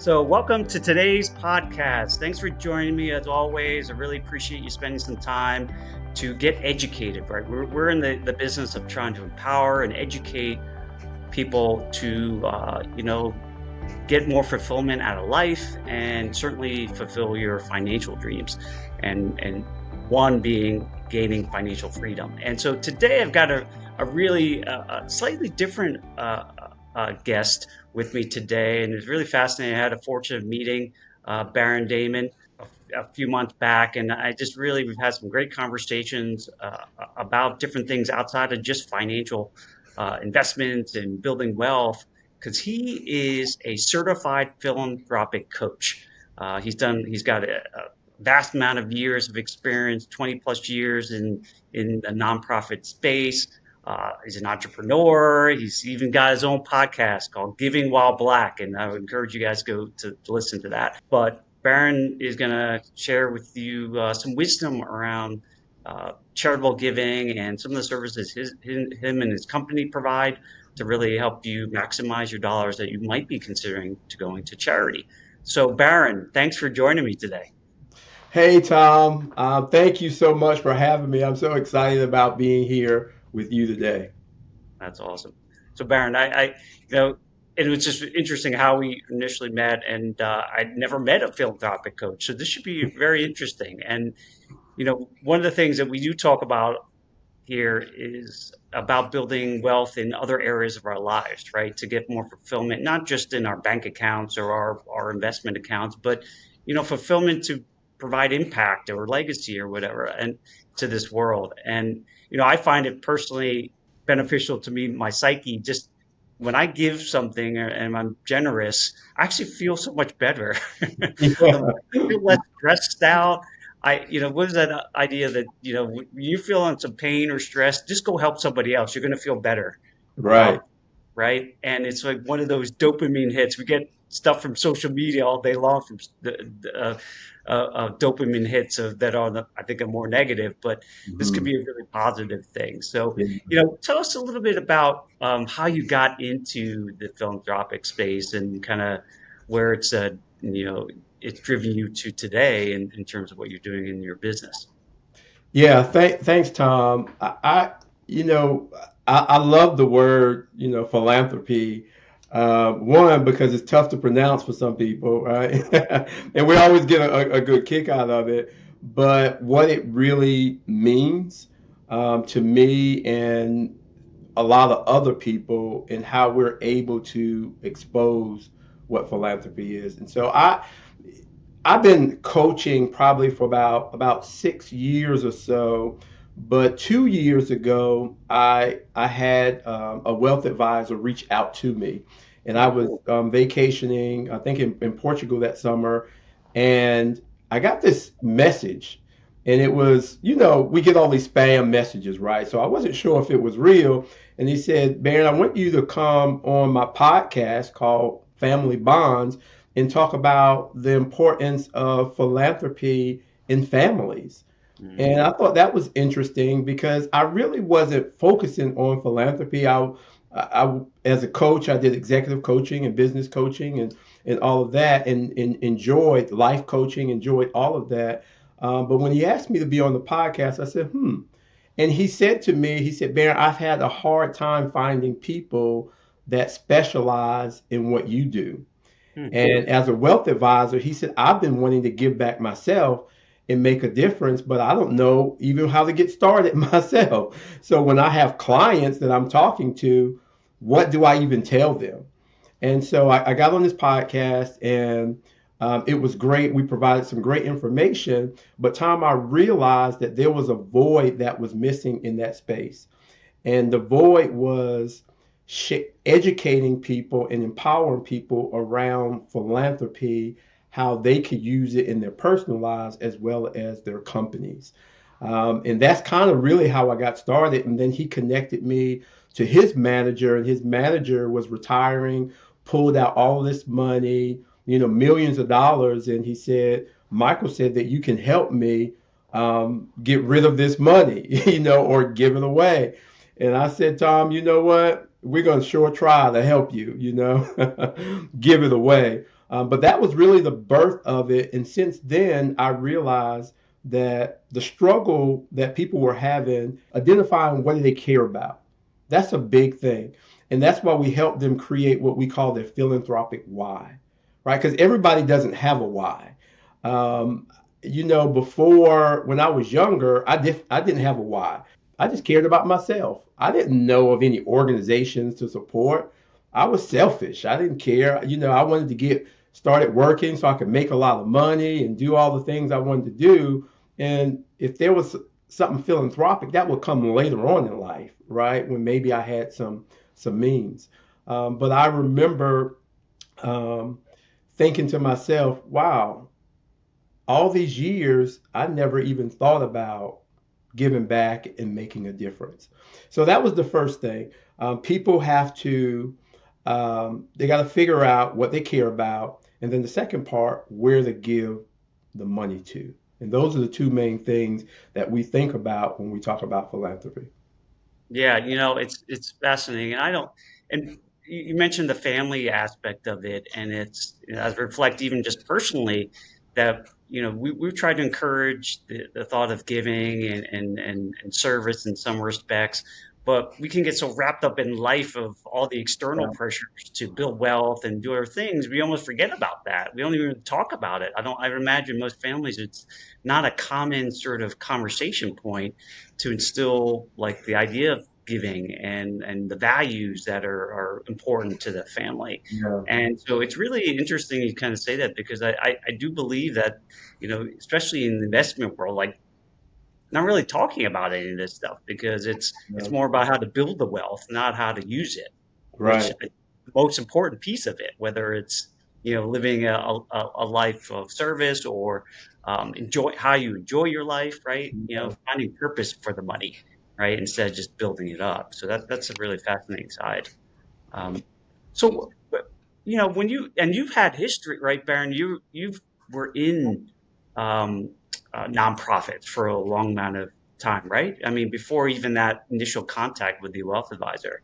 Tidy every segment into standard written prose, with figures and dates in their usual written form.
So, welcome to today's podcast. Thanks for joining me as always. I really appreciate you spending some time to get educated, right? We're in the business of trying to empower and educate people to, get more fulfillment out of life and certainly fulfill your financial dreams. And one being gaining financial freedom. And so today I've got a really slightly different guest with me today, and it's really fascinating. I had a fortunate meeting Barron Damon a few months back, and we've had some great conversations about different things outside of just financial investments and building wealth, because he is a certified philanthropic coach. He's got a vast amount of years of experience, 20 plus years in the nonprofit space. He's an entrepreneur. He's even got his own podcast called Giving While Black, and I would encourage you guys to listen to that. But Barron is going to share with you some wisdom around charitable giving and some of the services him and his company provide to really help you maximize your dollars that you might be considering to going to charity. So Barron, thanks for joining me today. Hey, Tom. Thank you so much for having me. I'm so excited about being here with you today. That's awesome. So Barron, it was just interesting how we initially met, and I'd never met a philanthropic coach. So this should be very interesting. And, one of the things that we do talk about here is about building wealth in other areas of our lives, right? To get more fulfillment, not just in our bank accounts or our investment accounts, but, fulfillment to provide impact or legacy or whatever and to this world. And I find it personally beneficial to me, my psyche, just when I give something and I'm generous, I actually feel so much better. I feel less stressed out. What is that idea that, when you feel some pain or stress, just go help somebody else. You're going to feel better. Right. Right. And it's like one of those dopamine hits. We get stuff from social media all day long from dopamine hits that are, I think, are more negative, but this could be a really positive thing. So, tell us a little bit about how you got into the philanthropic space and kind of where it's driven you to today in terms of what you're doing in your business. Yeah. Thanks, Tom. I love the word, philanthropy. One, because it's tough to pronounce for some people, right? And we always get a good kick out of it. But what it really means to me and a lot of other people, and how we're able to expose what philanthropy is. And so I've been coaching probably for about 6 years or so. But 2 years ago, I had a wealth advisor reach out to me, and I was vacationing, I think in Portugal that summer, and I got this message, and it was, we get all these spam messages, right? So I wasn't sure if it was real, and he said, "Barron, I want you to come on my podcast called Family Bonds and talk about the importance of philanthropy in families." And I thought that was interesting because I really wasn't focusing on philanthropy. I as a coach, I did executive coaching and business coaching and all of that, and enjoyed life coaching, enjoyed all of that. But when he asked me to be on the podcast, I said, And he said to me, "Barron, I've had a hard time finding people that specialize in what you do." And as a wealth advisor, he said, "I've been wanting to give back myself and make a difference, but I don't know even how to get started myself. So when I have clients that I'm talking to, what do I even tell them?" And so I got on this podcast, and it was great. We provided some great information, but Tom, I realized that there was a void that was missing in that space. And the void was educating people and empowering people around philanthropy, how they could use it in their personal lives as well as their companies. And that's kind of really how I got started. And then he connected me to his manager, and his manager was retiring, pulled out all this money, millions of dollars. And he said, "Michael said that you can help me get rid of this money, or give it away." And I said, "Tom, you know what? We're going to sure try to help you, give it away." But that was really the birth of it. And since then, I realized that the struggle that people were having, identifying what do they care about, that's a big thing. And that's why we help them create what we call their philanthropic why, right? Because everybody doesn't have a why. Um, Before when I was younger, I didn't have a why. I just cared about myself. I didn't know of any organizations to support. I was selfish. I didn't care. I wanted to get started working so I could make a lot of money and do all the things I wanted to do. And if there was something philanthropic, that would come later on in life, right? When maybe I had some means. But I remember um, thinking to myself, wow, all these years, I never even thought about giving back and making a difference. So that was the first thing. People have to, they got to figure out what they care about. And then the second part, where to give the money to. And those are the two main things that we think about when we talk about philanthropy. Yeah, it's fascinating. And I don't, and you mentioned the family aspect of it, and it's as reflect even just personally that we've tried to encourage the thought of giving and service in some respects, but we can get so wrapped up in life of all the external Yeah. pressures to build wealth and do other things, we almost forget about that. We don't even talk about it. I imagine most families it's not a common sort of conversation point to instill like the idea of giving and the values that are important to the family. Yeah. And so it's really interesting you kind of say that because I do believe that, especially in the investment world, like not really talking about any of this stuff because it's Yeah. more about how to build the wealth, not how to use it, which Right. the most important piece of it, whether it's living a life of service or enjoy how you enjoy your life, right? Yeah. Finding purpose for the money, right, instead of just building it up. So that's a really fascinating side. Um, so, when you've had history, right, Baron? You were in um, nonprofits for a long amount of time, right? I mean, before even that initial contact with the wealth advisor.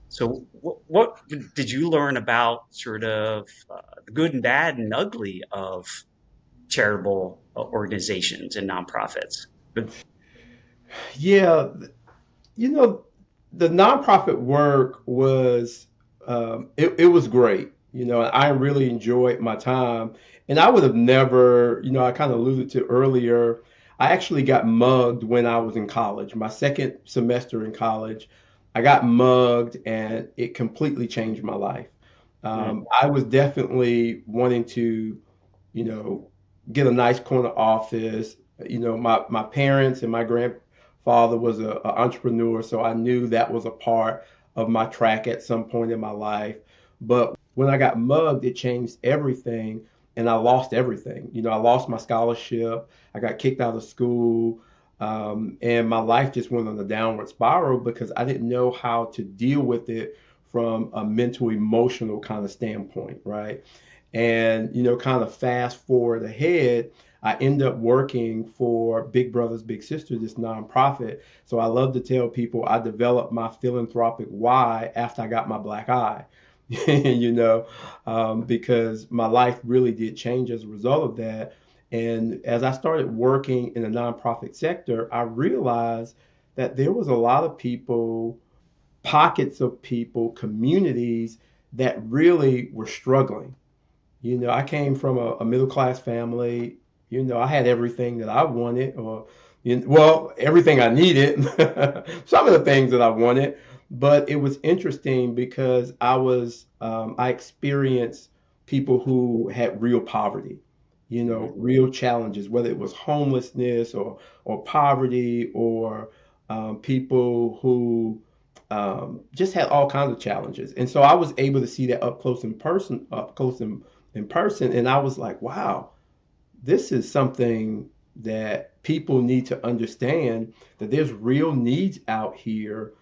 So, what did you learn about sort of the good and bad and ugly of charitable organizations and nonprofits? But Yeah. You know, the nonprofit work was it was great. I really enjoyed my time, and I would have never. I kind of alluded to earlier. I actually got mugged when I was in college. My second semester in college, I got mugged, and it completely changed my life. mm, I was definitely wanting to, you know, get a nice corner office. My parents and my grandfather was a entrepreneur, so I knew that was a part of my track at some point in my life. But when I got mugged, it changed everything, and I lost everything. I lost my scholarship. I got kicked out of school. And my life just went on a downward spiral because I didn't know how to deal with it from a mental, emotional kind of standpoint, right? And, kind of fast forward ahead, I end up working for Big Brothers Big Sisters, this nonprofit. So I love to tell people I developed my philanthropic why after I got my black eye, you know, because my life really did change as a result of that. And as I started working in the nonprofit sector, I realized that there was a lot of people, pockets of people, communities that really were struggling. I came from a middle class family. I had everything that I wanted, or, well, everything I needed, some of the things that I wanted. But it was interesting because I experienced people who had real poverty, mm, real challenges, whether it was homelessness or poverty or people who just had all kinds of challenges. And so I was able to see that up close in person. And I was like, wow, this is something that people need to understand that there's real needs out here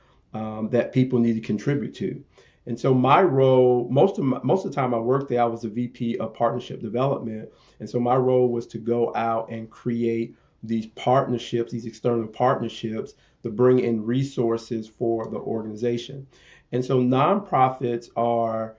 that people need to contribute to. And so my role, most of the time I worked there, I was a VP of partnership development. And so my role was to go out and create these partnerships, these external partnerships to bring in resources for the organization. And so nonprofits are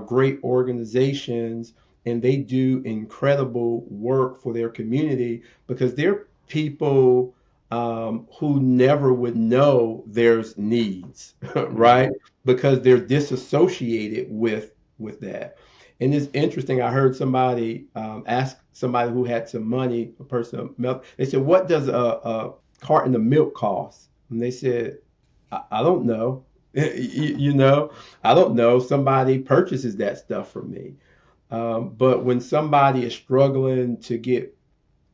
great organizations and they do incredible work for their community because they're people who never would know there's needs, Mhm. right? Because they're disassociated with that. And it's interesting. I heard somebody ask somebody who had some money, a person of milk. They said, "What does a carton of milk cost?" And they said, I don't know. You know, I don't know. Somebody purchases that stuff from me. But when somebody is struggling to get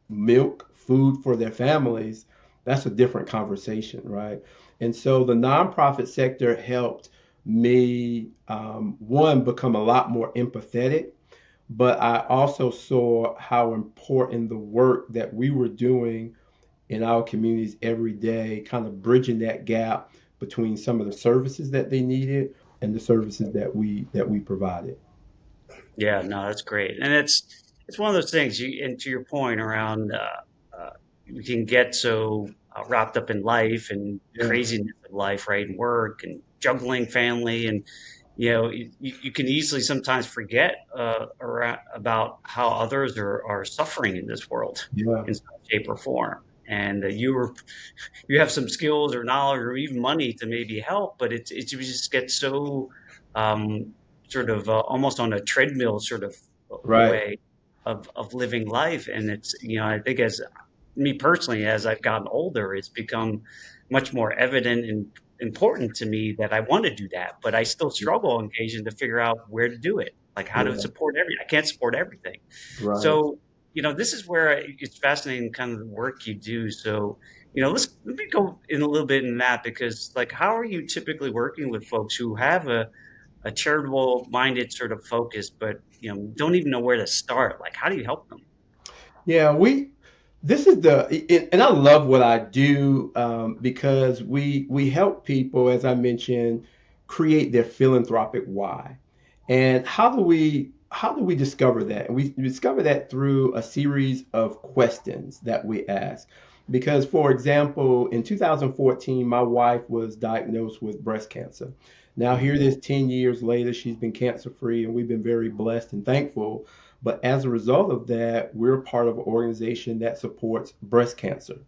milk, food for their families, that's a different conversation, right? And so the nonprofit sector helped me, one, become a lot more empathetic, but I also saw how important the work that we were doing in our communities every day, kind of bridging that gap between some of the services that they needed and the services that we provided. Yeah, no, that's great, and it's one of those things. And to your point around, we can get so wrapped up in life and Yeah, craziness of life, right, and work and juggling family, and you can easily sometimes forget about how others are suffering in this world yeah, in some shape or form. And you have some skills or knowledge or even money to maybe help, but it you just get so um, sort of almost on a treadmill sort of a right, way of living life. And it's I think as me personally, as I've gotten older, it's become much more evident and important to me that I want to do that, but I still struggle on occasion to figure out where to do it, like how to yeah, support I can't support everything. right. So, this is where it's fascinating kind of the work you do. So, let me go in a little bit in that because like how are you typically working with folks who have a charitable minded sort of focus, but don't even know where to start? Like how do you help them? Yeah, this is and I love what I do because we help people, as I mentioned, create their philanthropic why. And how do we discover that? And we discover that through a series of questions that we ask. Because, for example, in 2014, my wife was diagnosed with breast cancer. Now, here it Mhm. is 10 years later, she's been cancer free, and we've been very blessed and thankful. But as a result of that, we're part of an organization that supports breast cancer.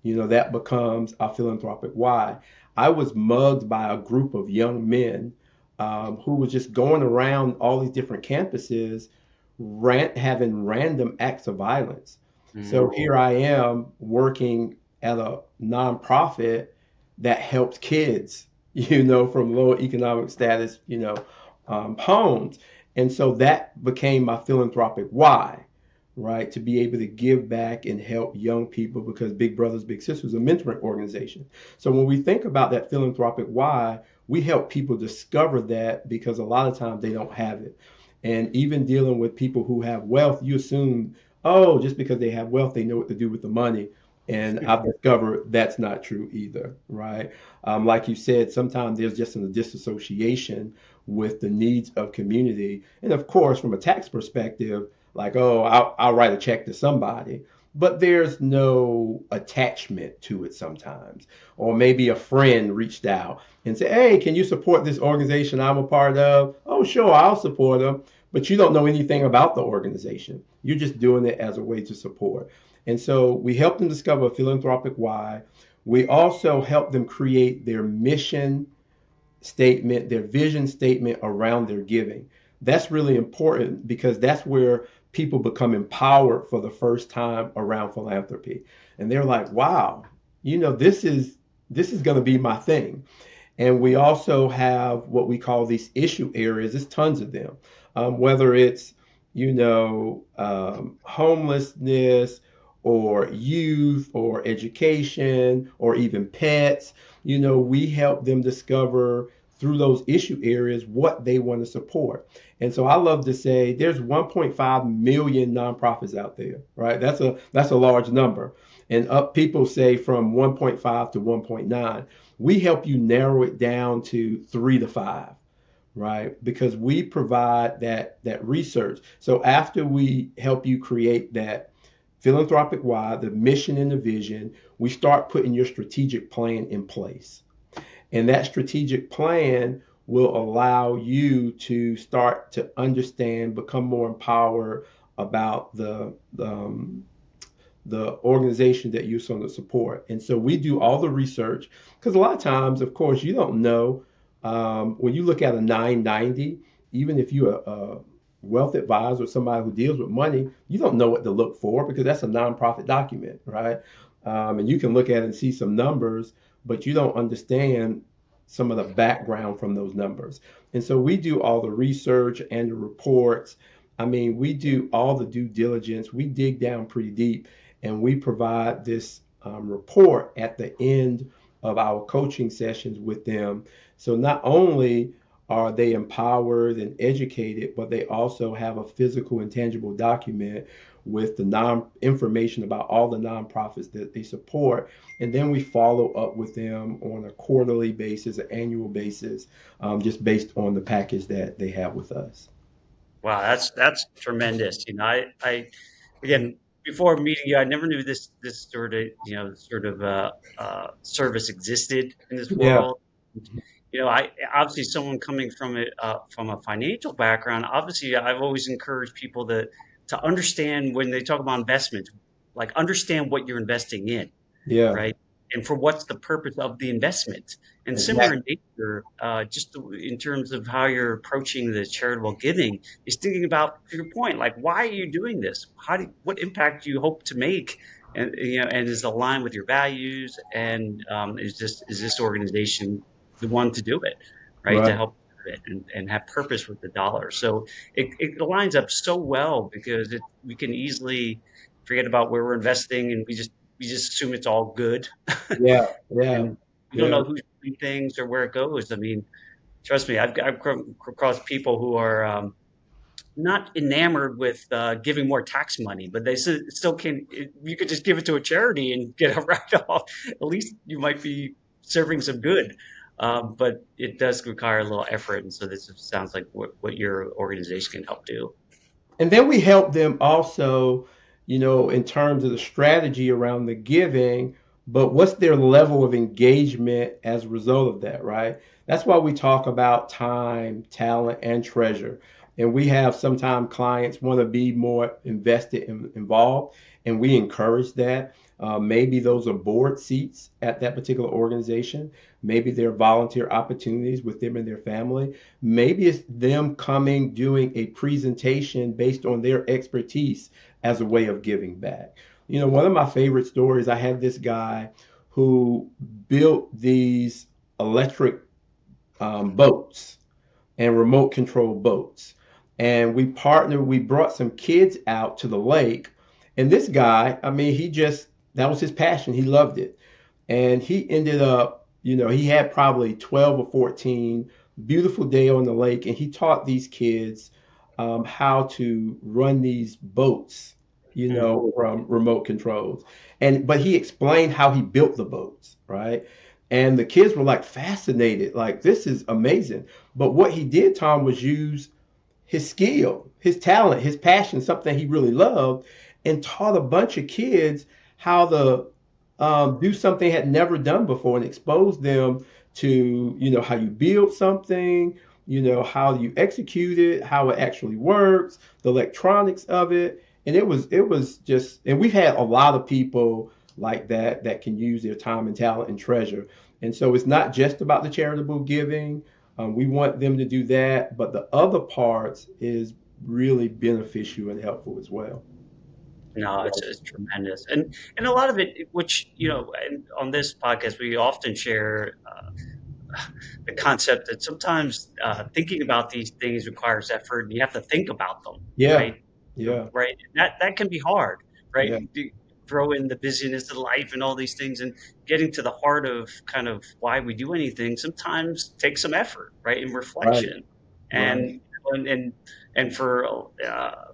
That becomes our philanthropic why. I was mugged by a group of young men who was just going around all these different campuses, having random acts of violence. So Mm. here I am working at a nonprofit that helps kids, from low economic status, homes. And so that became my philanthropic why, right? To be able to give back and help young people because Big Brothers Big Sisters is a mentoring organization. So when we think about that philanthropic why, we help people discover that because a lot of times they don't have it. And even dealing with people who have wealth, you assume, oh, just because they have wealth, they know what to do with the money. And I've discovered that's not true either, right? Like you said, sometimes there's just a disassociation with the needs of community. And of course, from a tax perspective, like, oh, I'll write a check to somebody, but there's no attachment to it sometimes. Or maybe a friend reached out and said, hey, can you support this organization I'm a part of? Oh, sure, I'll support them. But you don't know anything about the organization. You're just doing it as a way to support. And so we help them discover a philanthropic why. We also help them create their mission statement, their vision statement around their giving. That's really important because that's where people become empowered for the first time around philanthropy. And they're like, wow, this is going to be my thing. And we also have what we call these issue areas. There's tons of them, whether it's homelessness or youth or education or even pets. We help them discover through those issue areas what they want to support. And so I love to say there's 1.5 million nonprofits out there, right? That's a large number. And up people say from 1.5 to 1.9. We help you narrow it down to 3 to 5, right? Because we provide that research. So after we help you create that philanthropic why, the mission and the vision, we start putting your strategic plan in place. And that strategic plan will allow you to start to understand, become more empowered about the organization that you're going to support. And so we do all the research because a lot of times, of course, you don't know when you look at a 990, even if you're a wealth advisor or somebody who deals with money, you don't know what to look for because that's a nonprofit document, right? And you can look at it and see some numbers, but you don't understand some of the background from those numbers. And so we do all the research and the reports. I mean, we do all the due diligence. We dig down pretty deep and we provide this report at the end of our coaching sessions with them. So not only are they empowered and educated, but they also have a physical and tangible document with the non information about all the nonprofits that they support. And then we follow up with them on a quarterly basis, an annual basis, just based on the package that they have with us. Wow, that's tremendous. I again, before meeting you, I never knew this sort of service existed in this Yeah, world. I obviously someone coming from a financial background. Obviously, I've always encouraged people to understand when they talk about investments, like understand what you're investing in, yeah, right? And for what's the purpose of the investment? And similar exactly. in nature, in terms of how you're approaching the charitable giving, is thinking about to your point, like why are you doing this? What impact do you hope to make? And and is aligned with your values? And is this organization the one to do it, right? To Right. help it and have purpose with the dollar. So it aligns up so well because we can easily forget about where we're investing and we just assume it's all good Yeah, yeah, and we don't yeah, know who's doing things or where it goes. I mean, trust me, I've come across people who are not enamored with giving more tax money, but they still can. You could just give it to a charity and get a write-off. At least you might be serving some good. But it does require a little effort, and so this sounds like what your organization can help do. and then we help them also, in terms of the strategy around the giving, but what's their level of engagement as a result of that, right? That's why we talk about time, talent, and treasure. And we have sometimes clients want to be more invested and involved, and we encourage that. Maybe those are board seats at that particular organization. Maybe they're volunteer opportunities with them and their family. Maybe it's them coming, doing a presentation based on their expertise as a way of giving back. One of my favorite stories, I had this guy who built these electric boats and remote control boats. And we brought some kids out to the lake. And this guy, I mean, that was his passion. He loved it. And he ended up, he had probably 12 or 14, beautiful day on the lake. And he taught these kids how to run these boats, Mm. from remote controls. But he explained how he built the boats, right? And the kids were like fascinated, like, this is amazing. But what he did, Tom, was use his skill, his talent, his passion, something he really loved, and taught a bunch of kids how to do something they had never done before and expose them to, how you build something, how you execute it, how it actually works, the electronics of it. And it was just, and we've had a lot of people like that can use their time and talent and treasure. And so it's not just about the charitable giving. We want them to do that, but the other parts is really beneficial and helpful as well. No, it's tremendous, and a lot of it, which and on this podcast, we often share the concept that sometimes thinking about these things requires effort, and you have to think about them, Yeah, right? yeah, Right, and that can be hard, right? yeah, You throw in the busyness of life and all these things, and getting to the heart of kind of why we do anything sometimes takes some effort, right, and right, reflection, right, and and and, and for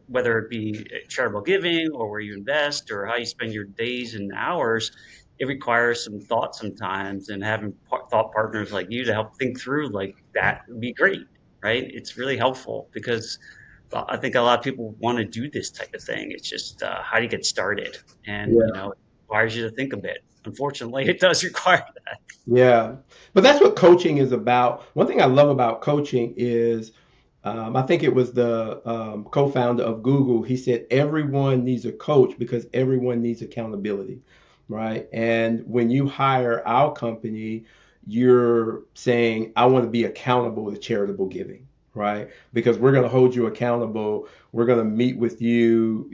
whether it be charitable giving or where you invest or how you spend your days and hours, it requires some thought sometimes, and having thought partners like you to help think through like that would be great, right? It's really helpful because I think a lot of people want to do this type of thing. It's just how do you get started? And yeah. requires you to think a bit. Unfortunately, it does require that. Yeah, but that's what coaching is about. One thing I love about coaching is, I think it was the co-founder of Google. He said everyone needs a coach because everyone needs accountability, right? And when you hire our company, you're saying, I want to be accountable to charitable giving, right? Because we're going to hold you accountable. We're going to meet with you,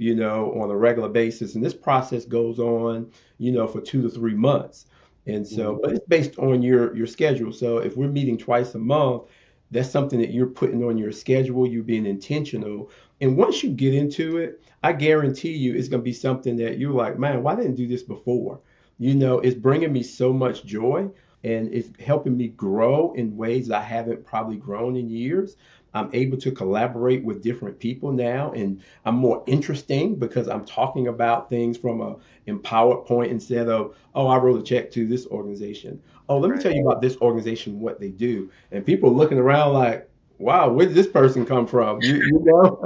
on a regular basis. And this process goes on, for 2 to 3 months. And so, Mhm. but it's based on your schedule. So if we're meeting twice a month, that's something that you're putting on your schedule. You're being intentional. And once you get into it, I guarantee you it's going to be something that you're like, man, why didn't I do this before? It's bringing me so much joy and it's helping me grow in ways I haven't probably grown in years. I'm able to collaborate with different people now, and I'm more interesting because I'm talking about things from a empowered point instead of, oh, I wrote a check to this organization. Oh, let me Right. tell you about this organization, what they do. And people are looking around like, wow, where did this person come from? You know?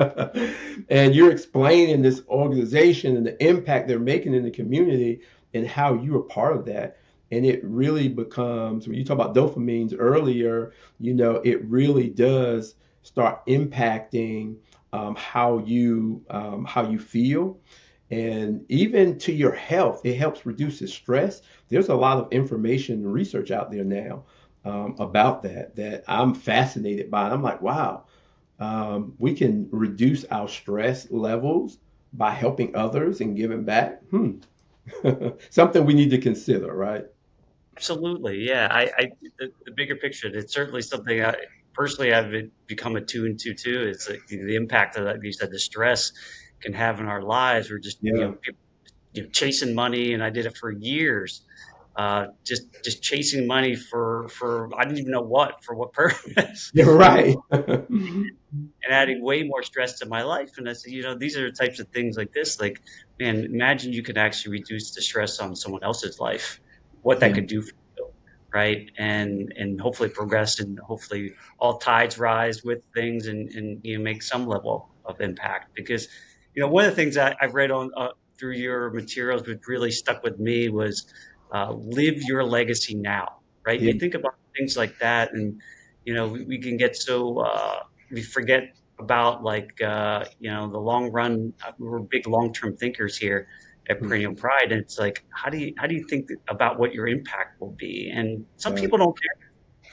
And you're explaining this organization and the impact they're making in the community and how you are part of that. And it really becomes, when you talk about dopamines earlier, it really does start impacting how you feel, and even to your health. It helps reduce the stress. There's a lot of information and research out there now about that I'm fascinated by. And I'm like, wow, we can reduce our stress levels by helping others and giving back. Something we need to consider, right? Absolutely, yeah. The bigger picture, it's certainly something I personally I've become attuned to too. It's like the impact of that, like you said, the stress can have in our lives. We're just, Yeah. people, chasing money, and I did it for years. Just chasing money for I didn't even know for what purpose, You're and right. and adding way more stress to my life. And I said, these are the types of things like this. Like, man, imagine you could actually reduce the stress on someone else's life, what that Yeah. could do for you, right? And hopefully progress, and hopefully all tides rise with things, and make some level of impact. Because one of the things I've read on through your materials, which really stuck with me, was live your legacy now, right? Yeah. You think about things like that, and we can get so we forget about, like, the long run. We're big long term thinkers here at Perennial Pride, and it's like, how do you think about what your impact will be? And some Right. people don't care,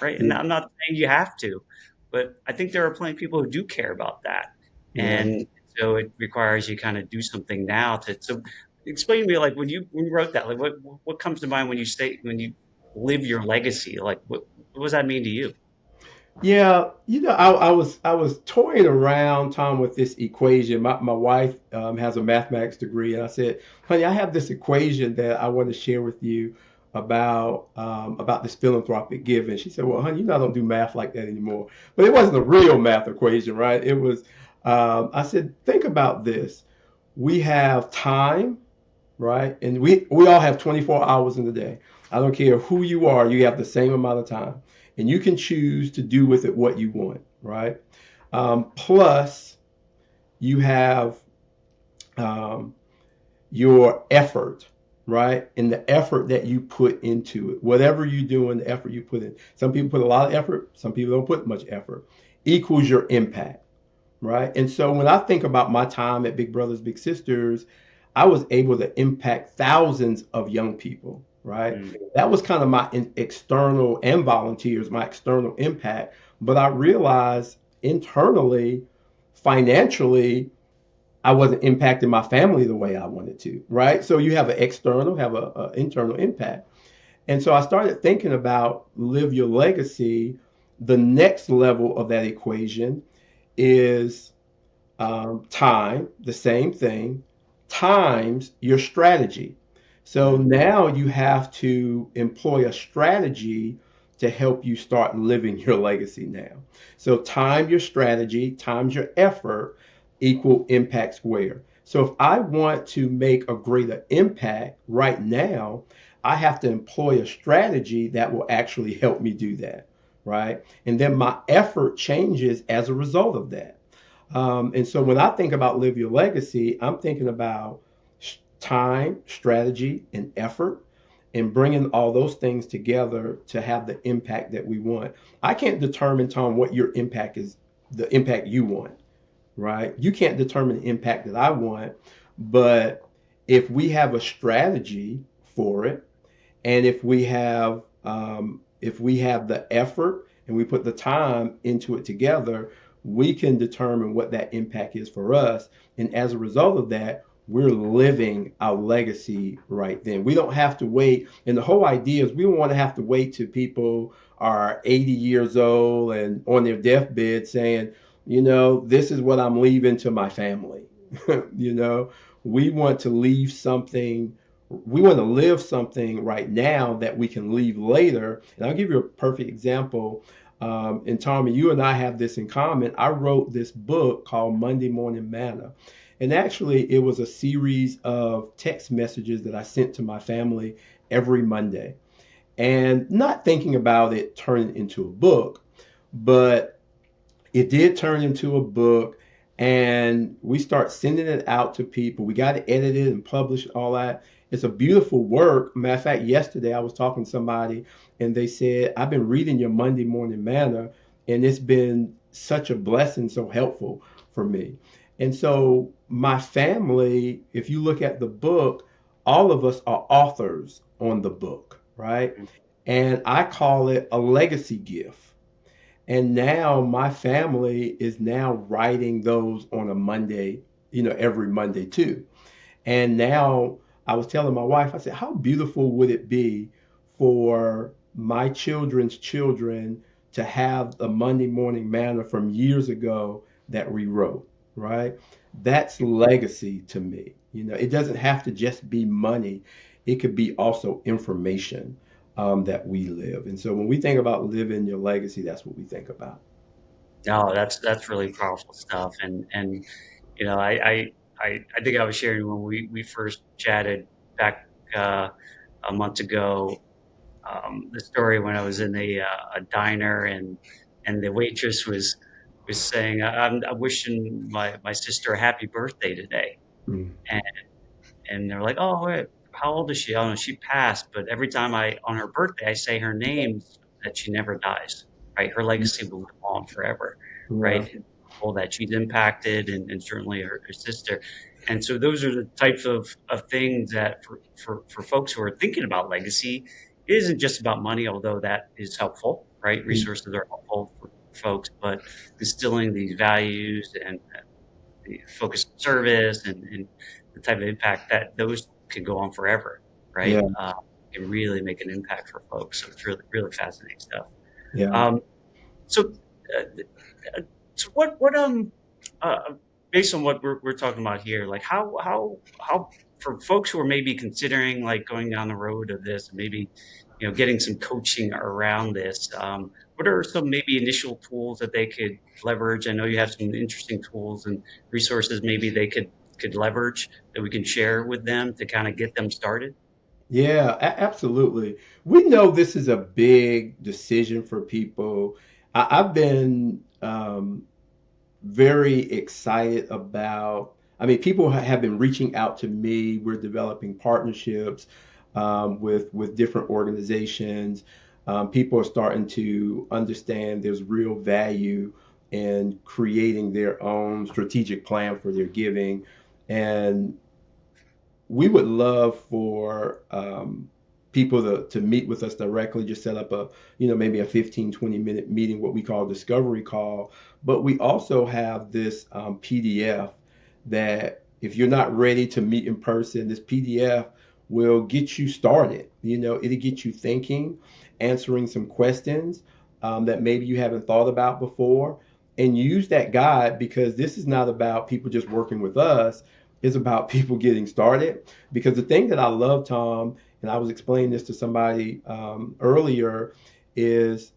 right? And Yeah. I'm not saying you have to, but I think there are plenty of people who do care about that, Yeah. and so it requires you kind of do something now to. So, explain to me, like, when you wrote that, like, what comes to mind when you live your legacy? Like, what does that mean to you? Yeah, I was toying around, Tom, with this equation. My wife has a mathematics degree, and I said, "Honey, I have this equation that I want to share with you about this philanthropic giving." She said, "Well, honey, I don't do math like that anymore." But it wasn't a real math equation, right? It was. I said, "Think about this. We have time, right? And we all have 24 hours in the day. I don't care who you are, you have the same amount of time. And you can choose to do with it what you want, right? Plus, you have um, your effort, right? And the effort that you put into it. Whatever you do and the effort you put in. Some people put a lot of effort, some people don't put much effort. Equals your impact, right? And so when I think about my time at Big Brothers Big Sisters, I was able to impact thousands of young people, right? Mm, That was kind of my external, and volunteers, my external impact. But I realized internally, financially, I wasn't impacting my family the way I wanted to, right? So you have an external, have a internal impact. And so I started thinking about live your legacy. The next level of that equation is time, the same thing, times your strategy. So mm, now you have to employ a strategy to help you start living your legacy now. So time your strategy times your effort equal impact square. So if I want to make a greater impact right now, I have to employ a strategy that will actually help me do that, right? And then my effort changes as a result of that. And so when I think about live your legacy, I'm thinking about time, strategy, and effort, and bringing all those things together to have the impact that we want. I can't determine, Tom, what your impact is, the impact you want, right? You can't determine the impact that I want, but if we have a strategy for it, and if we have the effort and we put the time into it together, we can determine what that impact is for us. And as a result of that, we're living our legacy right then. We don't have to wait. And the whole idea is we don't want to have to wait till people are 80 years old and on their deathbed saying, this is what I'm leaving to my family. you know, we want to leave something, we want to live something right now that we can leave later. And I'll give you a perfect example. And Tommy, you and I have this in common. I wrote this book called Monday Morning Manna. And actually, it was a series of text messages that I sent to my family every Monday. And not thinking about it turning into a book, but it did turn into a book. And we start sending it out to people. We got to edit it and publish all that. It's a beautiful work. Matter of fact, yesterday I was talking to somebody and they said, I've been reading your Monday Morning Manna and it's been such a blessing, so helpful for me. And so my family, if you look at the book, all of us are authors on the book, right? And I call it a legacy gift. And now my family is now writing those on a Monday, every Monday too. And now I was telling my wife, I said, how beautiful would it be for my children's children to have the Monday Morning Manna from years ago that we wrote, right? That's legacy to me. It doesn't have to just be money. It could be also information that we live. And so when we think about living your legacy, that's what we think about. No, that's really powerful stuff. And I think I was sharing when we first chatted back a month ago, the story when I was in a diner and the waitress was saying, I'm wishing my sister a happy birthday today. Mm. And and they're like, "Oh, wait, how old is she?" "Oh, no, she passed, but every time on her birthday, I say her name so that she never dies, right? Her legacy will live on forever, Yeah. right? And people that she's impacted and certainly her sister." And so those are the types of things that for folks who are thinking about legacy, it isn't just about money, although that is helpful, right? Mm. Resources are helpful for folks, but instilling these values and the focus on service and the type of impact that those could go on forever, right? Yeah. Can really make an impact for folks. So it's really, really fascinating stuff. Yeah. Um, so, uh, uh, so uh, based on what we're talking about here, like how for folks who are maybe considering like going down the road of this, maybe getting some coaching around this. What are some maybe initial tools that they could leverage? I know you have some interesting tools and resources maybe they could leverage that we can share with them to kind of get them started. Yeah, absolutely. We know this is a big decision for people. I've been very excited about, I mean, people have been reaching out to me. We're developing partnerships with different organizations. People are starting to understand there's real value in creating their own strategic plan for their giving. And we would love for people to meet with us directly, just set up maybe a 15, 20-minute meeting, what we call discovery call. But we also have this PDF that if you're not ready to meet in person, this PDF will get you started. It'll get you thinking, answering some questions that maybe you haven't thought about before. And use that guide because this is not about people just working with us, it's about people getting started. Because the thing that I love, Tom, and I was explaining this to somebody earlier, is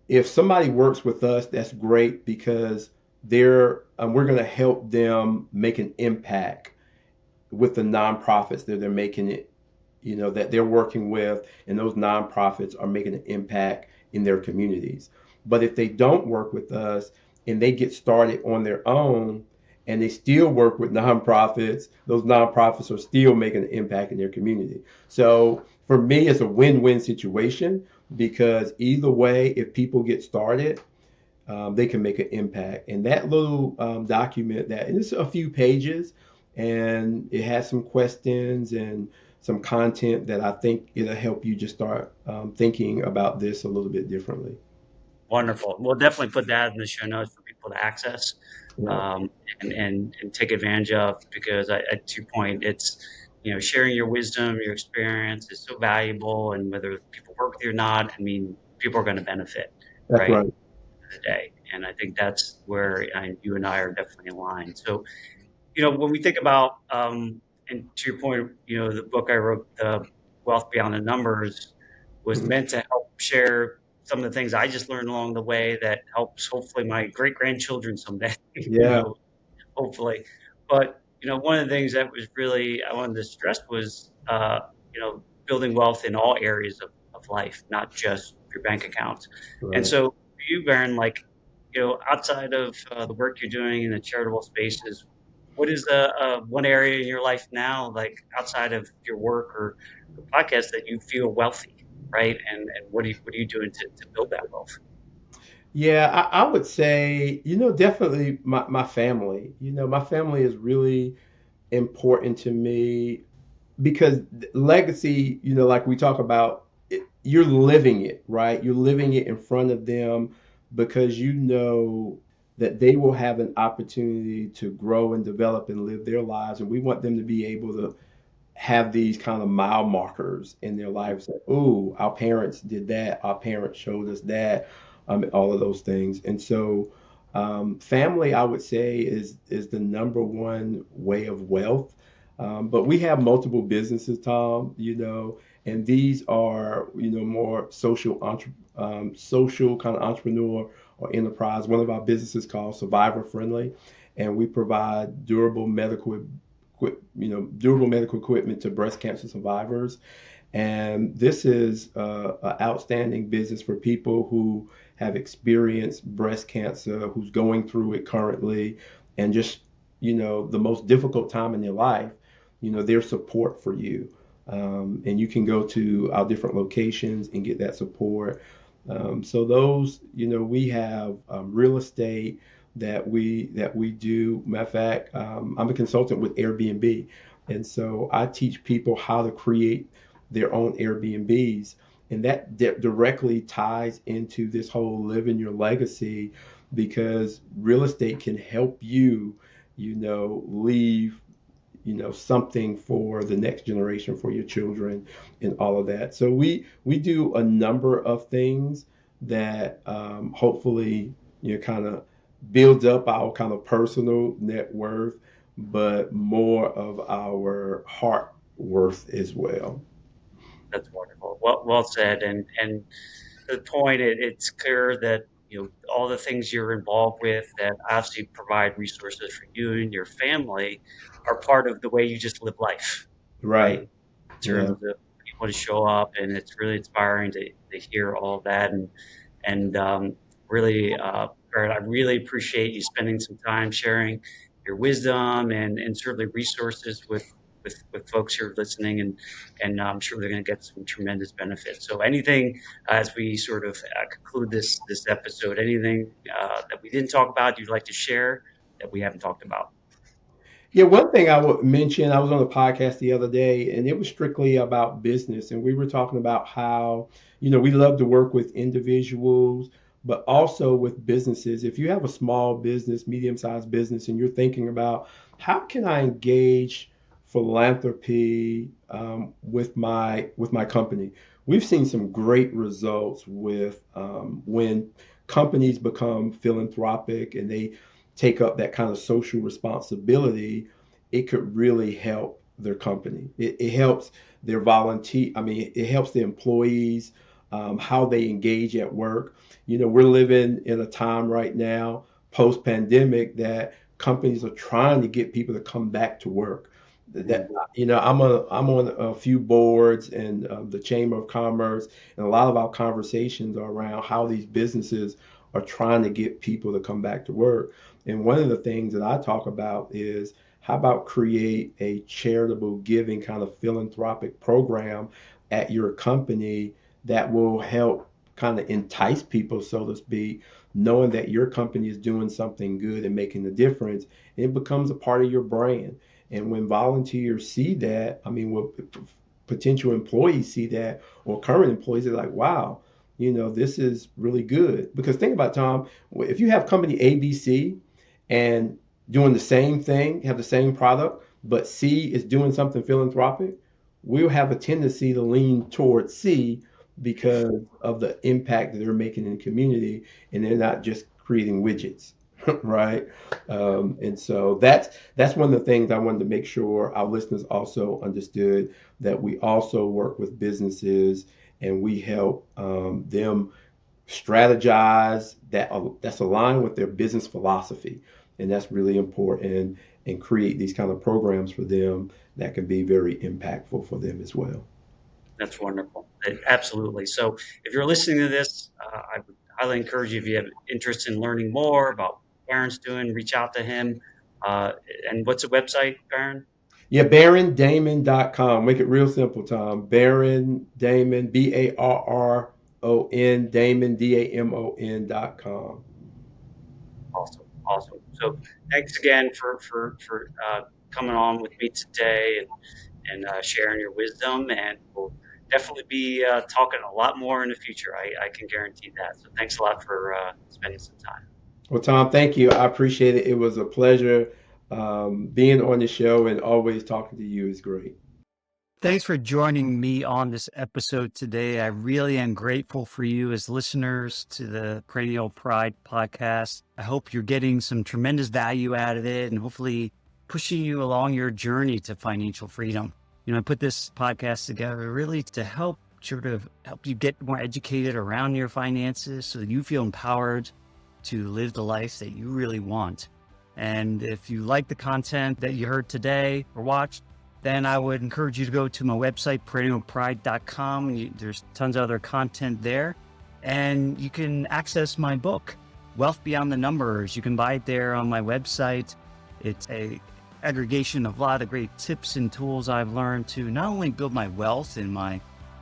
if somebody works with us, that's great because we're going to help them make an impact with the nonprofits that they're making it, that they're working with, and those nonprofits are making an impact in their communities. But if they don't work with us and they get started on their own, and they still work with nonprofits. Those nonprofits are still making an impact in their community. So for me, it's a win-win situation because either way, if people get started, they can make an impact. And that little document that, and it's a few pages, and it has some questions and some content that I think it'll help you just start thinking about this a little bit differently. Wonderful. We'll definitely put that in the show notes for people to access, Yeah, um, and take advantage of, because to your point, it's, sharing your wisdom, your experience is so valuable, and whether people work with you or not, I mean, people are going to benefit, that's right, right. today. And I think that's where you and I are definitely aligned. So, when we think about, and to your point, the book I wrote, the Wealth Beyond the Numbers, was Mhm. meant to help share some of the things I just learned along the way that helps hopefully my great grandchildren someday, Yeah, hopefully. But, one of the things that was really, I wanted to stress was, building wealth in all areas of life, not just your bank accounts. And right. so for you, Baron, like, outside of the work you're doing in the charitable spaces, what is the one area in your life now, like outside of your work or the podcast, that you feel wealthy, right? And what are you doing to build that wealth? Yeah, I would say, definitely my family. My family is really important to me because legacy, like we talk about, you're living it, right? You're living it in front of them because you know that they will have an opportunity to grow and develop and live their lives. And we want them to be able to have these kind of mile markers in their lives that, oh, our parents did that, our parents showed us that, all of those things. And so, family, I would say, is the number one way of wealth. But we have multiple businesses, Tom, and these are, more social kind of entrepreneur or enterprise. One of our businesses called Survivor Friendly, and we provide durable medical equipment to breast cancer survivors. And this is an outstanding business for people who have experienced breast cancer, who's going through it currently, and just, the most difficult time in their life, their support for you. And you can go to our different locations and get that support. So those, we have real estate that we do. Matter of fact, I'm a consultant with Airbnb, and so I teach people how to create their own Airbnbs, and that directly ties into this whole living your legacy, because real estate can help you, leave something for the next generation, for your children, and all of that. So we do a number of things that hopefully kind of builds up our kind of personal net worth, but more of our heart worth as well. That's wonderful. Well said. And to the point, it's clear that, all the things you're involved with that obviously provide resources for you and your family are part of the way you just live life, right? Right. In Yeah. terms of people to show up, and it's really inspiring to hear all that. And really, Barrett, I really appreciate you spending some time sharing your wisdom and certainly resources with folks who are listening, and I'm sure they're going to get some tremendous benefits. So, anything as we sort of conclude this episode, anything that we didn't talk about you'd like to share that we haven't talked about? Yeah, one thing I would mention, I was on a podcast the other day, and it was strictly about business. And we were talking about how, we love to work with individuals, but also with businesses. If you have a small business, medium-sized business, and you're thinking about how can I engage philanthropy with my company, we've seen some great results with when companies become philanthropic and they take up that kind of social responsibility. It could really help their company. It helps their volunteer. I mean, it helps the employees, how they engage at work. We're living in a time right now, post pandemic, that companies are trying to get people to come back to work. That, I'm on a few boards and the Chamber of Commerce, and a lot of our conversations are around how these businesses are trying to get people to come back to work. And one of the things that I talk about is how about create a charitable giving kind of philanthropic program at your company that will help kind of entice people, so to speak, knowing that your company is doing something good and making a difference. It becomes a part of your brand. And when volunteers see that, I mean, when potential employees see that, or current employees, they're like, wow, this is really good. Because think about it, Tom, if you have company ABC and doing the same thing, have the same product, but C is doing something philanthropic, we'll have a tendency to lean towards C because of the impact that they're making in the community, and they're not just creating widgets, right? And so that's one of the things I wanted to make sure our listeners also understood, that we also work with businesses and we help them strategize that's aligned with their business philosophy. And that's really important, and create these kind of programs for them that can be very impactful for them as well. That's wonderful. Absolutely. So if you're listening to this, I would highly encourage you, if you have interest in learning more about what Barron's doing, reach out to him. And what's the website, Barron? Yeah, barrondamon.com. Make it real simple, Tom. Barron Damon, Barron Damon, Damon.com. Awesome. So thanks again for coming on with me today and sharing your wisdom. And we'll definitely be talking a lot more in the future. I can guarantee that. So thanks a lot for spending some time. Well, Tom, thank you. I appreciate it. It was a pleasure being on the show, and always talking to you is great. Thanks for joining me on this episode today. I really am grateful for you as listeners to the Perennial Pride podcast. I hope you're getting some tremendous value out of it, and hopefully pushing you along your journey to financial freedom. I put this podcast together really to help you get more educated around your finances, so that you feel empowered to live the life that you really want. And if you like the content that you heard today or watched, then I would encourage you to go to my website, perennialpride.com. There's tons of other content there. And you can access my book, Wealth Beyond the Numbers. You can buy it there on my website. It's a aggregation of a lot of great tips and tools I've learned to not only build my wealth in my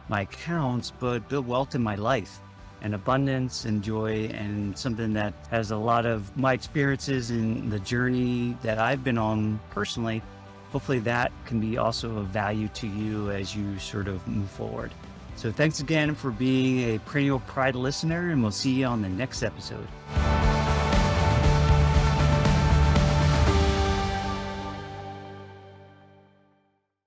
accounts, but build wealth in my life, and abundance and joy, and something that has a lot of my experiences in the journey that I've been on personally. Hopefully that can be also of value to you as you sort of move forward. So thanks again for being a Perennial Pride listener, and we'll see you on the next episode.